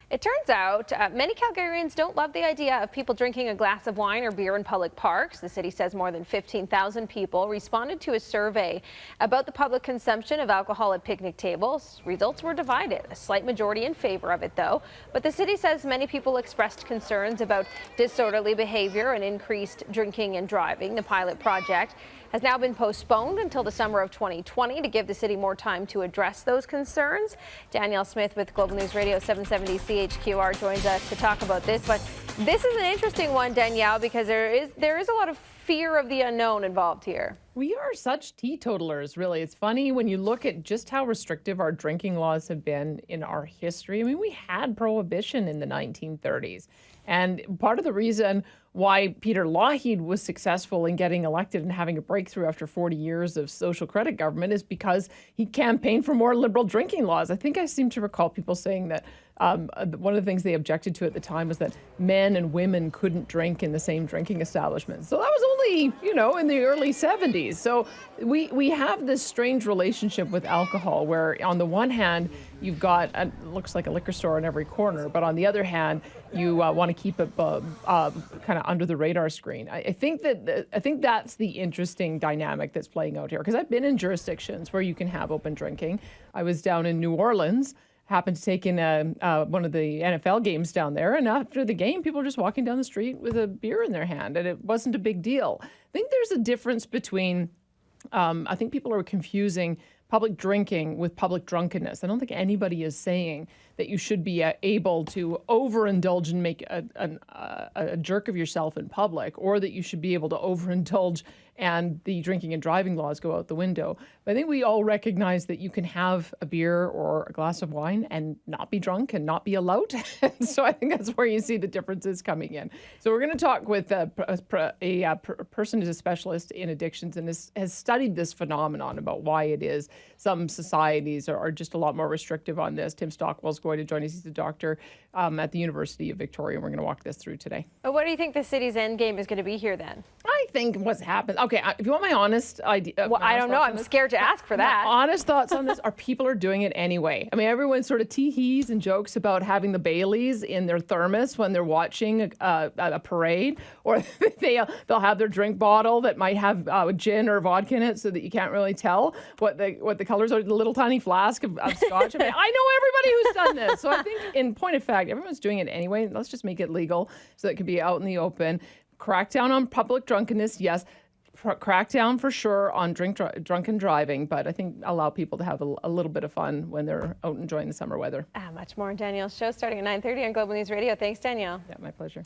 It turns out many Calgarians don't love the idea of people drinking a glass of wine or beer in public parks. The city says more than 15,000 people responded to a survey about the public consumption of alcohol at picnic tables. Results were divided, a slight majority in favor of it, though. But the city says many people expressed concerns about disorderly behavior and increased drinking and driving. The pilot project has now been postponed until the summer of 2020 to give the city more time to address those concerns. Danielle Smith with Global News Radio 770 CHQR joins us to talk about this. But this is an interesting one, Danielle, because there is a lot of fear of the unknown involved here. We are such teetotalers, really. It's funny when you look at just how restrictive our drinking laws have been in our history. I mean, we had prohibition in the 1930s. And part of the reason why Peter Lougheed was successful in getting elected and having a breakthrough after 40 years of social credit government is because he campaigned for more liberal drinking laws. I think I seem to recall people saying that one of the things they objected to at the time was that men and women couldn't drink in the same drinking establishment. So that was only, in the early 70s. So we have this strange relationship with alcohol where on the one hand, you've got, looks like a liquor store on every corner, but on the other hand, you want to keep it kind of under the radar screen. I think that's the interesting dynamic that's playing out here, because I've been in jurisdictions where you can have open drinking. I was down in New Orleans, happened to take in one of the NFL games down there, and after the game, people were just walking down the street with a beer in their hand, and it wasn't a big deal. I think there's a difference between, I think people are confusing public drinking with public drunkenness. I don't think anybody is saying that you should be able to overindulge and make a jerk of yourself in public, or that you should be able to overindulge and the drinking and driving laws go out the window. But I think we all recognize that you can have a beer or a glass of wine and not be drunk and not be a lout. So I think that's where you see the differences coming in. So we're going to talk with a person who's a specialist in addictions and has studied this phenomenon about why it is some societies are just a lot more restrictive on this. Tim Stockwell's going to join us. He's a doctor at the University of Victoria, and we're going to walk this through today. What do you think the city's end game is going to be here then? I think what's happened. Okay, if you want my honest idea. Well, I don't know. I'm scared to ask for that. My honest thoughts on this are people are doing it anyway. I mean, everyone sort of tee-hees and jokes about having the Baileys in their thermos when they're watching a parade, or they'll have their drink bottle that might have gin or vodka in it so that you can't really tell what the colors are, the little tiny flask of scotch. I mean, I know everybody who's done this. So I think in point of fact, everyone's doing it anyway. Let's just make it legal so that it can be out in the open. Crack down on public drunkenness, yes. Crack down for sure on drunken driving, but I think allow people to have a little bit of fun when they're out enjoying the summer weather. Much more on Danielle's show starting at 9:30 on Global News Radio. Thanks, Danielle. Yeah, my pleasure.